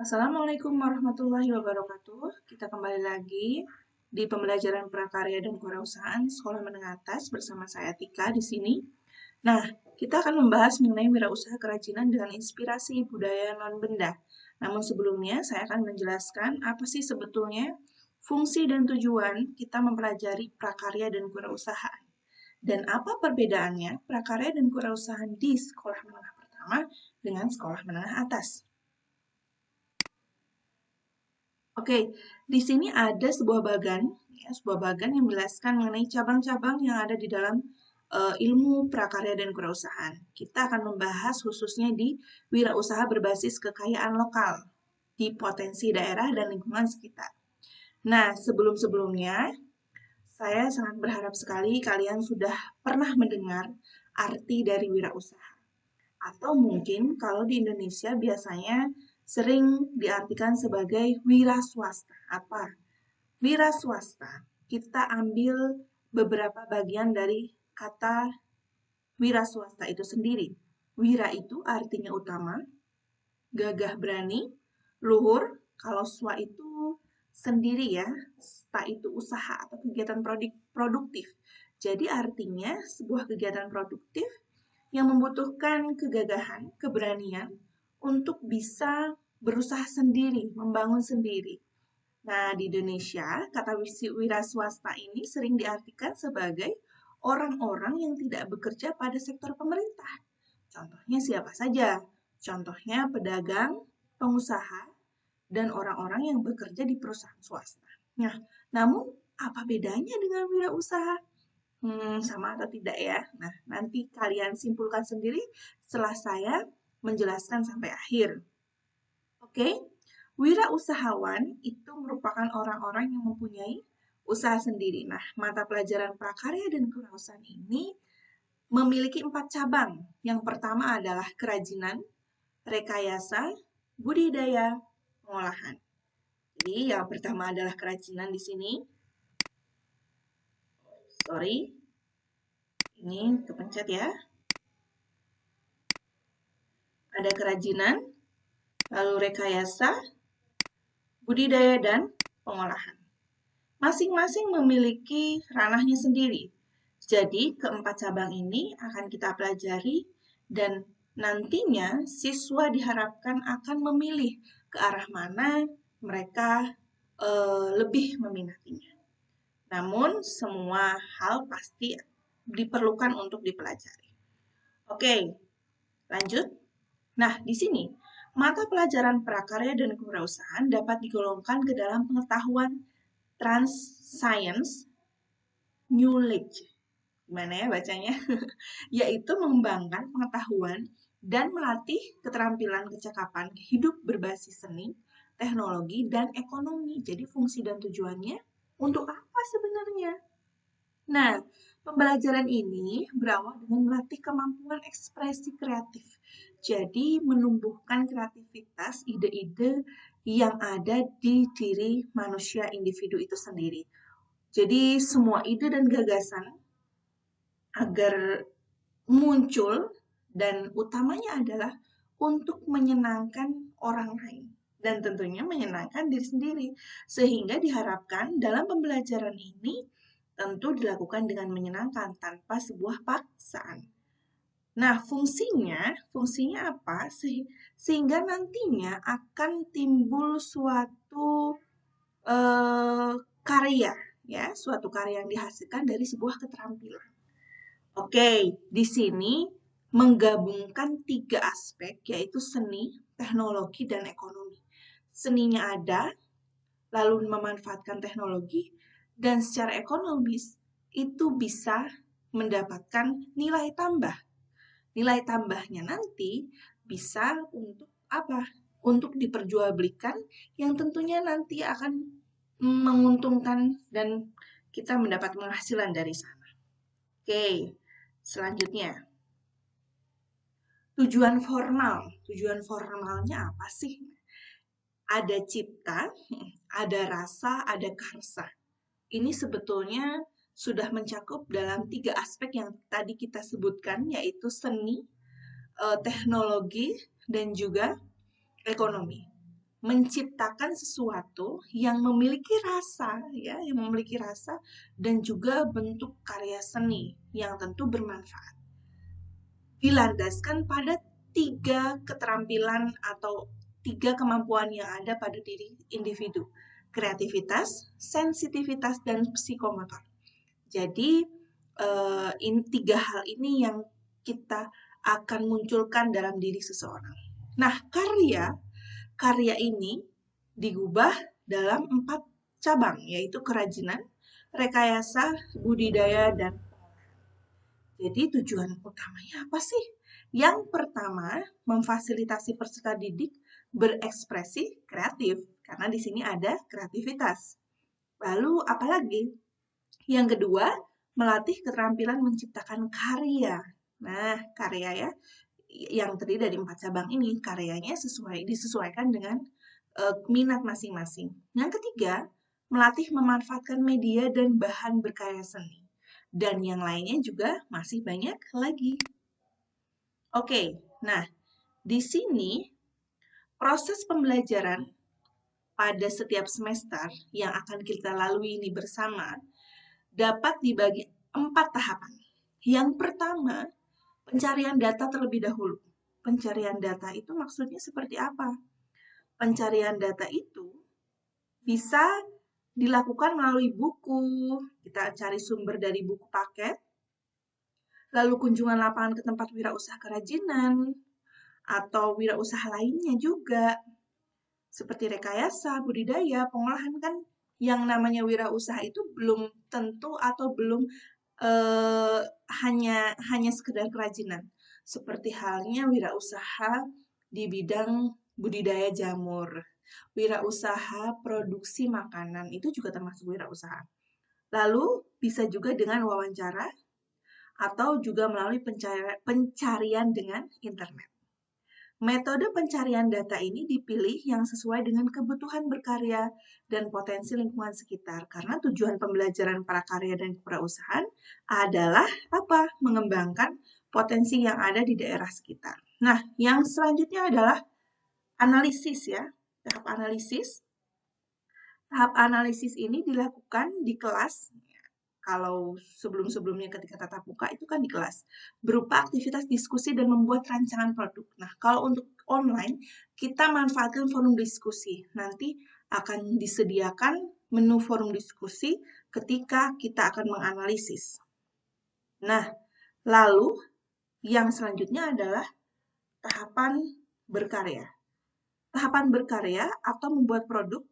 Assalamualaikum warahmatullahi wabarakatuh. Kita kembali lagi di pembelajaran prakarya dan kewirausahaan Sekolah Menengah Atas bersama saya Tika di sini. Nah, kita akan membahas mengenai wirausaha kerajinan dengan inspirasi budaya non-benda. Namun sebelumnya, saya akan menjelaskan apa sih sebetulnya fungsi dan tujuan kita mempelajari prakarya dan kewirausahaan. Dan apa perbedaannya prakarya dan kewirausahaan di sekolah menengah pertama dengan sekolah menengah atas. Oke, di sini ada sebuah bagan yang menjelaskan mengenai cabang-cabang yang ada di dalam ilmu prakarya dan kewirausahaan. Kita akan membahas khususnya di wirausaha berbasis kekayaan lokal di potensi daerah dan lingkungan sekitar. Nah, sebelum-sebelumnya, saya sangat berharap sekali kalian sudah pernah mendengar arti dari wirausaha. Atau mungkin kalau di Indonesia biasanya sering diartikan sebagai wira swasta. Apa? Wira swasta. Kita ambil beberapa bagian dari kata wira swasta itu sendiri. Wira itu artinya utama, gagah berani, luhur, kalau swa itu sendiri ya, sta itu usaha atau kegiatan produktif. Jadi artinya sebuah kegiatan produktif yang membutuhkan kegagahan, keberanian untuk bisa berusaha sendiri, membangun sendiri. Nah, di Indonesia, kata wira swasta ini sering diartikan sebagai orang-orang yang tidak bekerja pada sektor pemerintah. Contohnya siapa saja? Contohnya pedagang, pengusaha, dan orang-orang yang bekerja di perusahaan swasta. Nah, namun apa bedanya dengan wirausaha? Sama atau tidak ya? Nah, nanti kalian simpulkan sendiri setelah saya menjelaskan sampai akhir. Oke, wirausahawan itu merupakan orang-orang yang mempunyai usaha sendiri. Nah, mata pelajaran prakarya dan kewirausahaan ini memiliki 4 cabang. Yang pertama adalah kerajinan, rekayasa, budidaya, pengolahan. Jadi, yang pertama adalah kerajinan di sini. Sorry, ini kepencet ya. Ada kerajinan, lalu rekayasa, budidaya, dan pengolahan. Masing-masing memiliki ranahnya sendiri. Jadi, keempat cabang ini akan kita pelajari dan nantinya siswa diharapkan akan memilih ke arah mana mereka lebih meminatinya. Namun, semua hal pasti diperlukan untuk dipelajari. Oke, lanjut. Nah, di sini mata pelajaran prakarya dan kewirausahaan dapat digolongkan ke dalam pengetahuan trans science knowledge. Gimana ya bacanya? Yaitu mengembangkan pengetahuan dan melatih keterampilan kecakapan hidup berbasis seni, teknologi, dan ekonomi. Jadi fungsi dan tujuannya untuk apa sebenarnya? Nah, pembelajaran ini berawal dengan melatih kemampuan ekspresi kreatif. Jadi, menumbuhkan kreativitas ide-ide yang ada di diri manusia individu itu sendiri. Jadi, semua ide dan gagasan agar muncul dan utamanya adalah untuk menyenangkan orang lain dan tentunya menyenangkan diri sendiri. Sehingga diharapkan dalam pembelajaran ini tentu dilakukan dengan menyenangkan tanpa sebuah paksaan. Nah, fungsinya apa? Sehingga nantinya akan timbul suatu karya, ya, suatu karya yang dihasilkan dari sebuah keterampilan. Oke, di sini menggabungkan 3 aspek, yaitu seni, teknologi, dan ekonomi. Seninya ada, lalu memanfaatkan teknologi, dan secara ekonomis itu bisa mendapatkan nilai tambah. Nilai tambahnya nanti bisa untuk apa? Untuk diperjualbelikan yang tentunya nanti akan menguntungkan dan kita mendapat penghasilan dari sana. Oke, selanjutnya. Tujuan formalnya apa sih? Ada cipta, ada rasa, ada karsa. Ini sebetulnya sudah mencakup dalam 3 aspek yang tadi kita sebutkan, yaitu seni, teknologi, dan juga ekonomi. menciptakan sesuatu yang memiliki rasa, ya, yang memiliki rasa dan juga bentuk karya seni yang tentu bermanfaat. Dilandaskan pada 3 keterampilan atau 3 kemampuan yang ada pada diri individu: kreativitas, sensitivitas, dan psikomotor. Jadi, 3 hal ini yang kita akan munculkan dalam diri seseorang. Nah, karya ini digubah dalam 4 cabang, yaitu kerajinan, rekayasa, budidaya, dan jadi tujuan utamanya apa sih? Yang pertama, memfasilitasi peserta didik berekspresi kreatif, karena di sini ada kreativitas. Lalu apalagi? Yang kedua, melatih keterampilan menciptakan karya. Nah, karya ya, yang terdiri dari 4 cabang ini, karyanya disesuaikan dengan minat masing-masing. Yang ketiga, melatih memanfaatkan media dan bahan berkarya seni. Dan yang lainnya juga masih banyak lagi. Oke, nah di sini proses pembelajaran pada setiap semester yang akan kita lalui ini bersama dapat dibagi 4 tahapan. Yang pertama, pencarian data terlebih dahulu. Pencarian data itu maksudnya seperti apa? Pencarian data itu bisa dilakukan melalui buku, kita cari sumber dari buku paket, lalu kunjungan lapangan ke tempat wirausaha kerajinan, atau wirausaha lainnya juga, seperti rekayasa, budidaya, pengolahan. Kan yang namanya wirausaha itu belum tentu atau belum hanya sekedar kerajinan. Seperti halnya wirausaha di bidang budidaya jamur, wirausaha produksi makanan, itu juga termasuk wirausaha. Lalu bisa juga dengan wawancara atau juga melalui pencarian dengan internet. Metode pencarian data ini dipilih yang sesuai dengan kebutuhan berkarya dan potensi lingkungan sekitar, karena tujuan pembelajaran prakarya dan kewirausahaan adalah apa? Mengembangkan potensi yang ada di daerah sekitar. Nah, yang selanjutnya adalah analisis ya, tahap analisis. Tahap analisis ini dilakukan di kelas. Kalau sebelum-sebelumnya ketika tatap muka itu kan di kelas, berupa aktivitas diskusi dan membuat rancangan produk. Nah, kalau untuk online, kita manfaatkan forum diskusi. Nanti akan disediakan menu forum diskusi ketika kita akan menganalisis. Nah, lalu yang selanjutnya adalah tahapan berkarya. Tahapan berkarya atau membuat produk.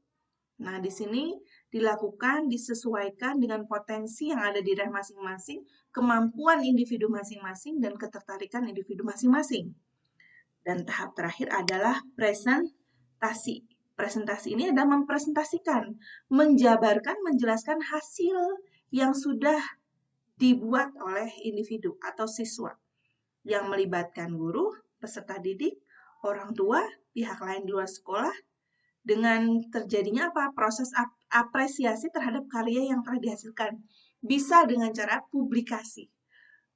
Nah, di sini disesuaikan dengan potensi yang ada di daerah masing-masing, kemampuan individu masing-masing, dan ketertarikan individu masing-masing. Dan tahap terakhir adalah presentasi. Presentasi ini adalah mempresentasikan, menjabarkan, menjelaskan hasil yang sudah dibuat oleh individu atau siswa, yang melibatkan guru, peserta didik, orang tua, pihak lain di luar sekolah, dengan terjadinya apa? Proses apresiasi terhadap karya yang telah dihasilkan. Bisa dengan cara publikasi.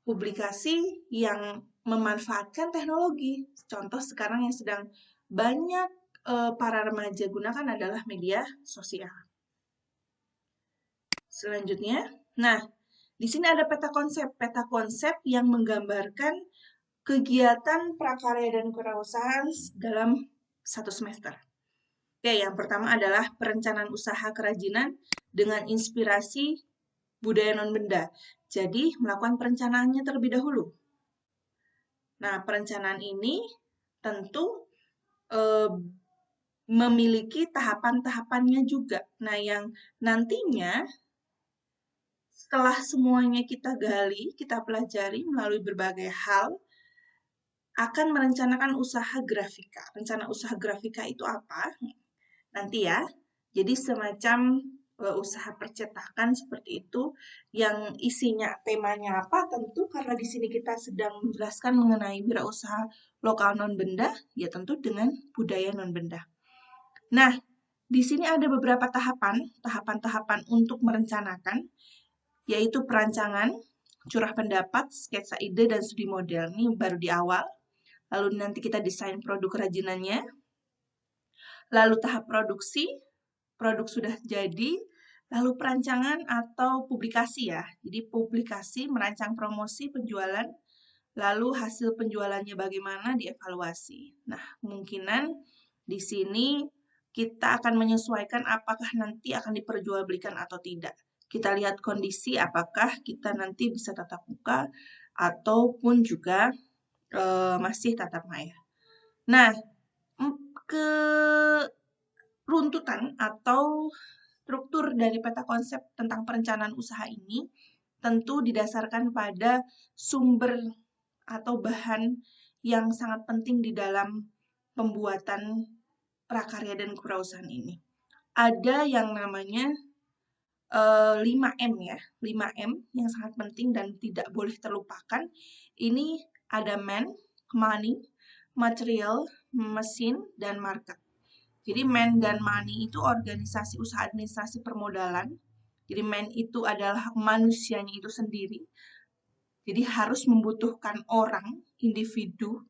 Publikasi yang memanfaatkan teknologi. Contoh sekarang yang sedang banyak para remaja gunakan adalah media sosial. Selanjutnya, nah, di sini ada peta konsep. Peta konsep yang menggambarkan kegiatan prakarya dan kewirausahaan dalam 1 semester. Oke, yang pertama adalah perencanaan usaha kerajinan dengan inspirasi budaya non-benda. Jadi, melakukan perencanaannya terlebih dahulu. Nah, perencanaan ini tentu memiliki tahapan-tahapannya juga. Nah, yang nantinya setelah semuanya kita gali, kita pelajari melalui berbagai hal, akan merencanakan usaha grafika. Rencana usaha grafika itu apa? Nanti ya, jadi semacam usaha percetakan seperti itu, yang isinya temanya apa, tentu karena di sini kita sedang menjelaskan mengenai wirausaha lokal non-benda, ya tentu dengan budaya non-benda. Nah, di sini ada beberapa tahapan-tahapan untuk merencanakan, yaitu perancangan, curah pendapat, sketsa ide, dan studi model. Ini baru di awal. Lalu nanti kita desain produk kerajinannya. Lalu tahap produksi, produk sudah jadi, lalu perancangan atau publikasi ya. Jadi publikasi, merancang promosi, penjualan, lalu hasil penjualannya bagaimana dievaluasi. Nah, kemungkinan di sini kita akan menyesuaikan apakah nanti akan diperjualbelikan atau tidak. Kita lihat kondisi apakah kita nanti bisa tatap muka ataupun juga masih tatap maya. Nah, keruntutan atau struktur dari peta konsep tentang perencanaan usaha ini tentu didasarkan pada sumber atau bahan yang sangat penting di dalam pembuatan prakarya dan kewirausahaan ini. Ada yang namanya 5M ya, 5M yang sangat penting dan tidak boleh terlupakan. Ini ada man, money, material, mesin, dan market. Jadi man dan money itu organisasi usaha administrasi permodalan. Jadi man itu adalah manusianya itu sendiri. Jadi harus membutuhkan orang, individu.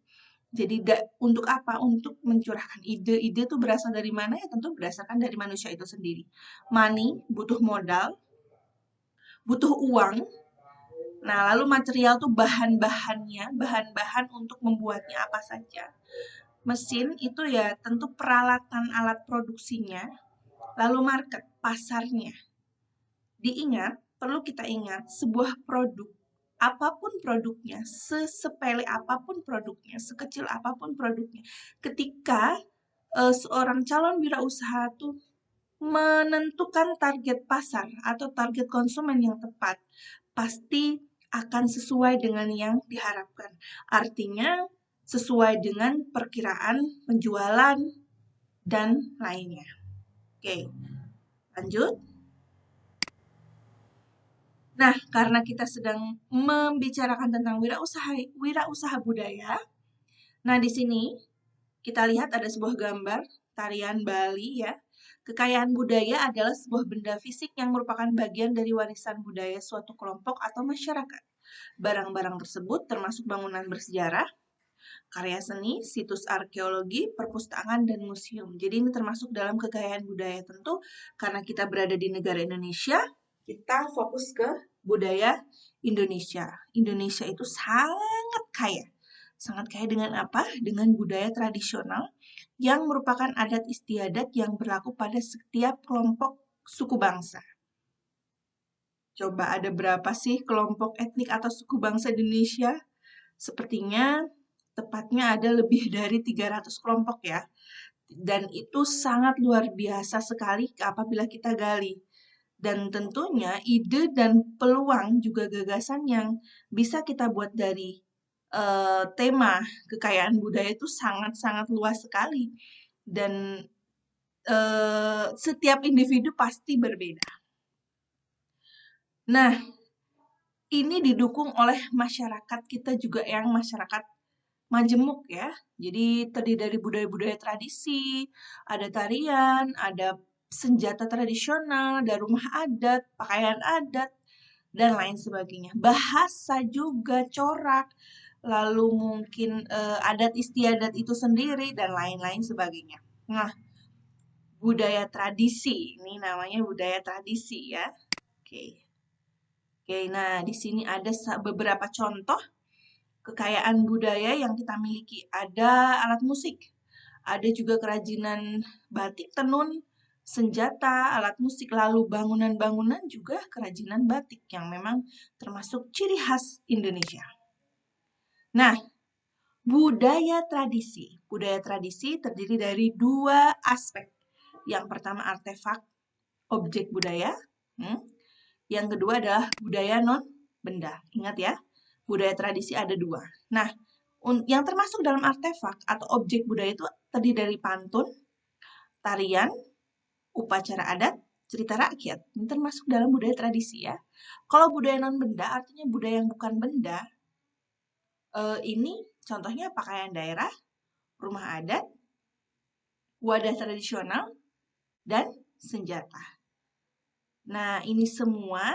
Jadi untuk apa? Untuk mencurahkan ide. Ide itu berasal dari mana? Ya tentu berdasarkan dari manusia itu sendiri. Money, butuh modal, butuh uang. Nah, lalu material tuh bahan-bahannya, bahan-bahan untuk membuatnya apa saja. Mesin itu ya tentu peralatan alat produksinya, lalu market, pasarnya. Perlu kita ingat, sebuah produk, apapun produknya, sesepele apapun produknya, sekecil apapun produknya, ketika seorang calon wirausaha tuh menentukan target pasar atau target konsumen yang tepat, pasti akan sesuai dengan yang diharapkan. Artinya, sesuai dengan perkiraan penjualan dan lainnya. Oke, lanjut. Nah, karena kita sedang membicarakan tentang wirausaha budaya, nah di sini kita lihat ada sebuah gambar tarian Bali ya. Kekayaan budaya adalah sebuah benda fisik yang merupakan bagian dari warisan budaya suatu kelompok atau masyarakat. Barang-barang tersebut termasuk bangunan bersejarah, karya seni, situs arkeologi, perpustakaan, dan museum. Jadi ini termasuk dalam kekayaan budaya. Tentu karena kita berada di negara Indonesia, kita fokus ke budaya Indonesia. Indonesia itu sangat kaya. Sangat kaya dengan apa? Dengan budaya tradisional yang merupakan adat istiadat yang berlaku pada setiap kelompok suku bangsa. Coba ada berapa sih kelompok etnik atau suku bangsa di Indonesia? Sepertinya tepatnya ada lebih dari 300 kelompok ya. Dan itu sangat luar biasa sekali apabila kita gali. Dan tentunya ide dan peluang juga gagasan yang bisa kita buat dari tema kekayaan budaya itu sangat-sangat luas sekali. Dan setiap individu pasti berbeda. Nah, ini didukung oleh masyarakat kita juga yang masyarakat majemuk ya. Jadi terdiri dari budaya-budaya tradisi, ada tarian, ada senjata tradisional, ada rumah adat, pakaian adat, dan lain sebagainya. Bahasa juga, corak, lalu mungkin adat istiadat itu sendiri, dan lain-lain sebagainya. Nah, budaya tradisi, ini namanya budaya tradisi ya. Oke. Oke, nah di sini ada beberapa contoh kekayaan budaya yang kita miliki. Ada alat musik, ada juga kerajinan batik tenun, senjata, alat musik, lalu bangunan-bangunan juga kerajinan batik yang memang termasuk ciri khas Indonesia. Nah, budaya tradisi. Budaya tradisi terdiri dari dua aspek. Yang pertama artefak, objek budaya. Yang kedua adalah budaya non-benda. Ingat ya, budaya tradisi ada dua. Nah, yang termasuk dalam artefak atau objek budaya itu terdiri dari pantun, tarian, upacara adat, cerita rakyat. Ini termasuk dalam budaya tradisi ya. Kalau budaya non-benda artinya budaya yang bukan benda. Ini contohnya pakaian daerah, rumah adat, wadah tradisional, dan senjata. Nah, ini semua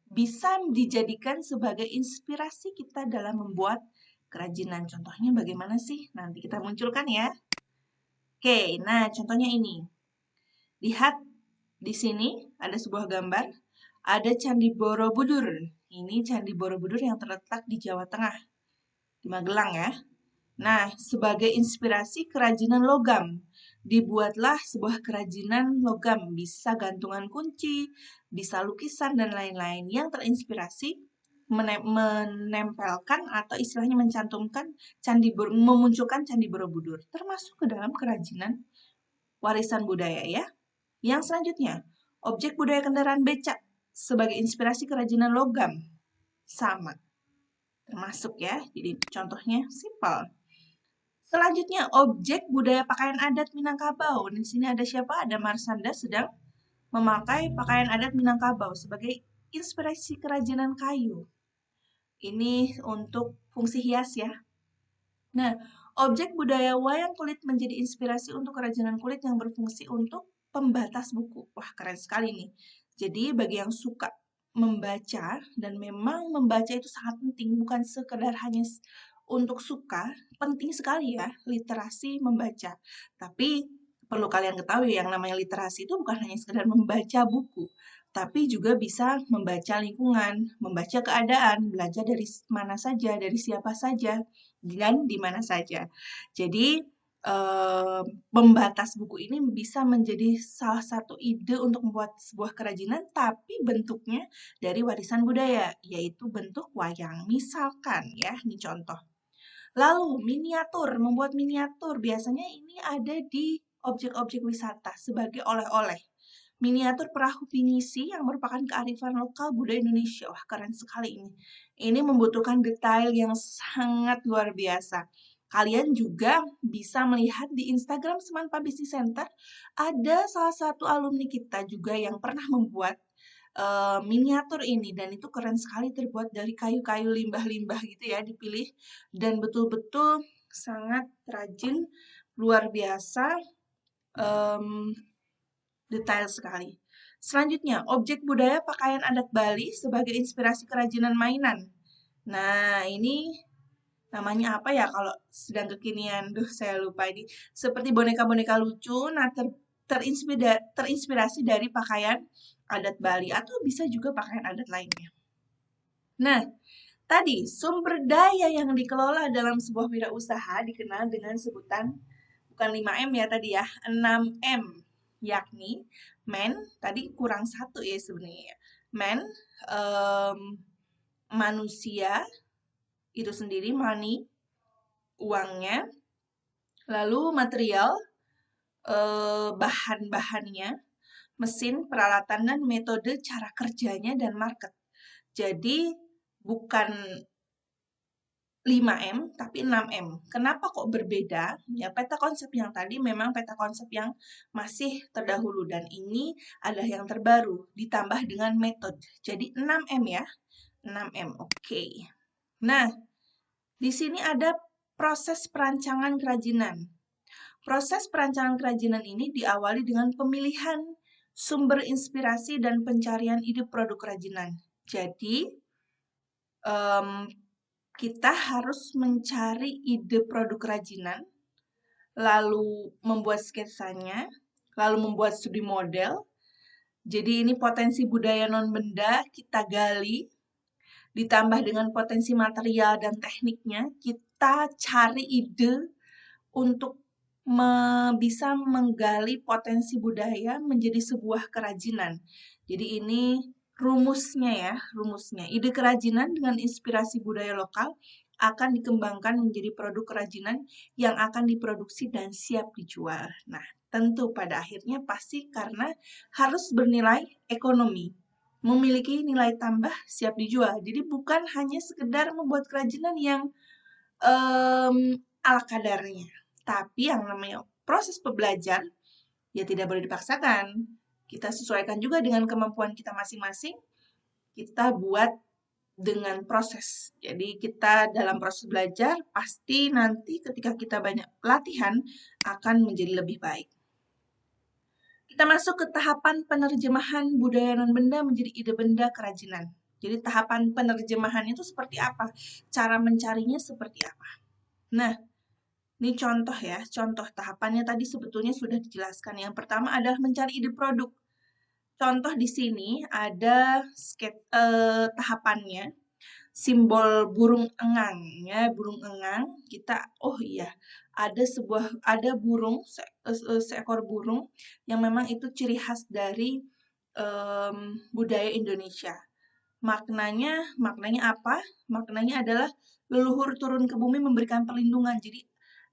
bisa dijadikan sebagai inspirasi kita dalam membuat kerajinan. Contohnya bagaimana sih? Nanti kita munculkan ya. Oke, nah contohnya ini. Lihat di sini ada sebuah gambar, ada Candi Borobudur. Ini Candi Borobudur yang terletak di Jawa Tengah, di Magelang ya. Nah, sebagai inspirasi kerajinan logam, dibuatlah sebuah kerajinan logam, bisa gantungan kunci, bisa lukisan, dan lain-lain yang terinspirasi menempelkan atau istilahnya mencantumkan memunculkan Candi Borobudur, termasuk ke dalam kerajinan warisan budaya ya. Yang selanjutnya, objek budaya kendaraan becak sebagai inspirasi kerajinan logam, sama, termasuk ya. Jadi contohnya simpel. Selanjutnya, objek budaya pakaian adat Minangkabau. Di sini ada siapa? Ada Marsanda sedang memakai pakaian adat Minangkabau sebagai inspirasi kerajinan kayu. Ini untuk fungsi hias ya. Nah, objek budaya wayang kulit menjadi inspirasi untuk kerajinan kulit yang berfungsi untuk pembatas buku. Wah, keren sekali nih. Jadi, bagi yang suka membaca, dan memang membaca itu sangat penting, bukan sekedar hanya untuk suka, penting sekali ya, literasi membaca. Tapi, perlu kalian ketahui, yang namanya literasi itu bukan hanya sekedar membaca buku, tapi juga bisa membaca lingkungan, membaca keadaan, belajar dari mana saja, dari siapa saja, dan di mana saja. Jadi, pembatas buku ini bisa menjadi salah satu ide untuk membuat sebuah kerajinan, tapi bentuknya dari warisan budaya, yaitu bentuk wayang. Misalkan ya, ini contoh. Lalu, miniatur, membuat miniatur. Biasanya ini ada di objek-objek wisata sebagai oleh-oleh. Miniatur perahu pinisi yang merupakan kearifan lokal budaya Indonesia. Wah, keren sekali ini. Ini membutuhkan detail yang sangat luar biasa. Kalian juga bisa melihat di Instagram Semanpa Business Center, ada salah satu alumni kita juga yang pernah membuat miniatur ini, dan itu keren sekali, terbuat dari kayu-kayu limbah-limbah gitu ya, dipilih, dan betul-betul sangat rajin, luar biasa, detail sekali. Selanjutnya, objek budaya pakaian adat Bali sebagai inspirasi kerajinan mainan. Nah, ini namanya apa ya kalau sedang kekinian? Duh, saya lupa ini. Seperti boneka-boneka lucu, nah terinspirasi dari pakaian adat Bali atau bisa juga pakaian adat lainnya. Nah, tadi sumber daya yang dikelola dalam sebuah wirausaha dikenal dengan sebutan bukan 5M ya tadi ya, 6M, yakni tadi kurang satu ya sebenarnya. Manusia itu sendiri, money, uangnya, lalu material, bahan-bahannya, mesin, peralatan, dan metode cara kerjanya, dan market. Jadi bukan 5M, tapi 6M. Kenapa kok berbeda? Ya, peta konsep yang tadi memang peta konsep yang masih terdahulu, dan ini adalah yang terbaru, ditambah dengan metode. Jadi 6M ya, 6M, oke. Nah, di sini ada proses perancangan kerajinan. Proses perancangan kerajinan ini diawali dengan pemilihan sumber inspirasi dan pencarian ide produk kerajinan. Jadi, kita harus mencari ide produk kerajinan, lalu membuat sketsanya, lalu membuat studi model. Jadi ini potensi budaya non-benda kita gali, ditambah dengan potensi material dan tekniknya, kita cari ide untuk bisa menggali potensi budaya menjadi sebuah kerajinan. Jadi ini rumusnya ya, rumusnya. Ide kerajinan dengan inspirasi budaya lokal akan dikembangkan menjadi produk kerajinan yang akan diproduksi dan siap dijual. Nah, tentu pada akhirnya pasti karena harus bernilai ekonomi, memiliki nilai tambah, siap dijual. Jadi bukan hanya sekedar membuat kerajinan yang ala kadarnya. Tapi yang namanya proses pembelajar, ya tidak boleh dipaksakan. Kita sesuaikan juga dengan kemampuan kita masing-masing. Kita buat dengan proses. Jadi kita dalam proses belajar, pasti nanti ketika kita banyak latihan, akan menjadi lebih baik. Kita masuk ke tahapan penerjemahan budaya non-benda menjadi ide benda kerajinan. Jadi tahapan penerjemahan itu seperti apa? Cara mencarinya seperti apa? Nah, Ini contoh ya, contoh tahapannya tadi sebetulnya sudah dijelaskan. Yang pertama adalah mencari ide produk. Contoh di sini ada tahapannya, simbol burung engang ya, burung engang. Kita oh iya, ada burung seekor burung yang memang itu ciri khas dari budaya Indonesia. Maknanya apa? Maknanya adalah leluhur turun ke bumi memberikan perlindungan. Jadi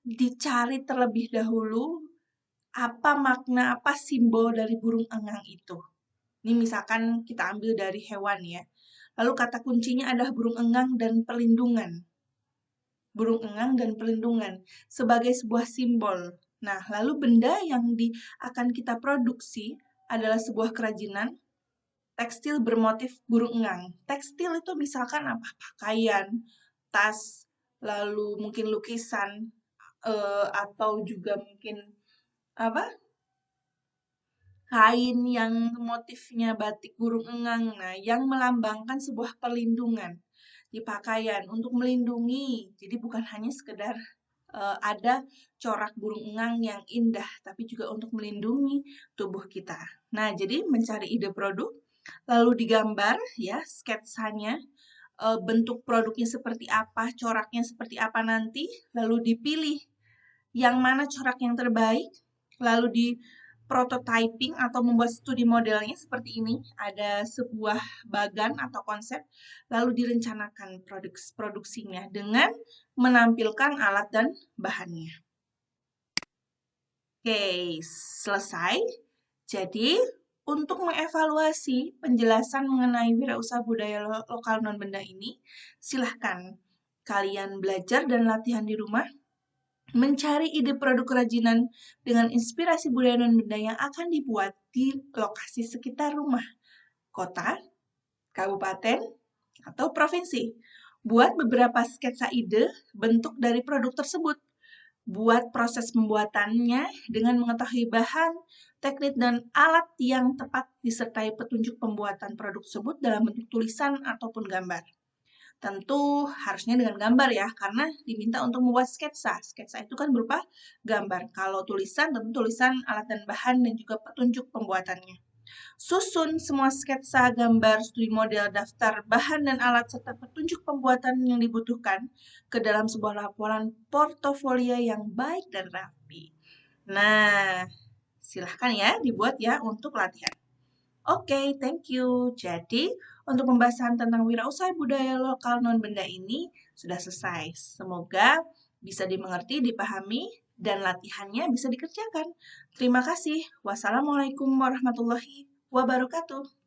dicari terlebih dahulu apa makna, apa simbol dari burung engang itu. Ini misalkan kita ambil dari hewan ya. Lalu kata kuncinya adalah burung engang dan perlindungan. Burung engang dan perlindungan sebagai sebuah simbol. Nah, lalu benda yang akan kita produksi adalah sebuah kerajinan tekstil bermotif burung engang. Tekstil itu misalkan apa? Pakaian, tas, lalu mungkin lukisan, atau juga mungkin apa? Kain yang motifnya batik burung engang. Nah, yang melambangkan sebuah perlindungan di pakaian untuk melindungi. Jadi bukan hanya sekedar ada corak burung engang yang indah, tapi juga untuk melindungi tubuh kita. Nah, jadi mencari ide produk, lalu digambar ya sketsanya, bentuk produknya seperti apa, coraknya seperti apa nanti, lalu dipilih yang mana corak yang terbaik, lalu di prototyping atau membuat studi modelnya seperti ini, ada sebuah bagan atau konsep, lalu direncanakan produksinya dengan menampilkan alat dan bahannya. Oke, selesai. Jadi, untuk mengevaluasi penjelasan mengenai wirausaha budaya lokal non-benda ini, silahkan kalian belajar dan latihan di rumah, mencari ide produk kerajinan dengan inspirasi budaya non-benda yang akan dibuat di lokasi sekitar rumah, kota, kabupaten, atau provinsi. Buat beberapa sketsa ide bentuk dari produk tersebut. Buat proses pembuatannya dengan mengetahui bahan, teknik, dan alat yang tepat disertai petunjuk pembuatan produk tersebut dalam bentuk tulisan ataupun gambar. Tentu harusnya dengan gambar ya, karena diminta untuk membuat sketsa. Sketsa itu kan berupa gambar. Kalau tulisan, tentu tulisan, alat dan bahan, dan juga petunjuk pembuatannya. Susun semua sketsa, gambar, studi model, daftar bahan dan alat, serta petunjuk pembuatan yang dibutuhkan ke dalam sebuah laporan portofolio yang baik dan rapi. Nah, silahkan ya dibuat ya untuk latihan. Oke, thank you. Jadi, untuk pembahasan tentang wirausaha budaya lokal non-benda ini sudah selesai. Semoga bisa dimengerti, dipahami, dan latihannya bisa dikerjakan. Terima kasih. Wassalamualaikum warahmatullahi wabarakatuh.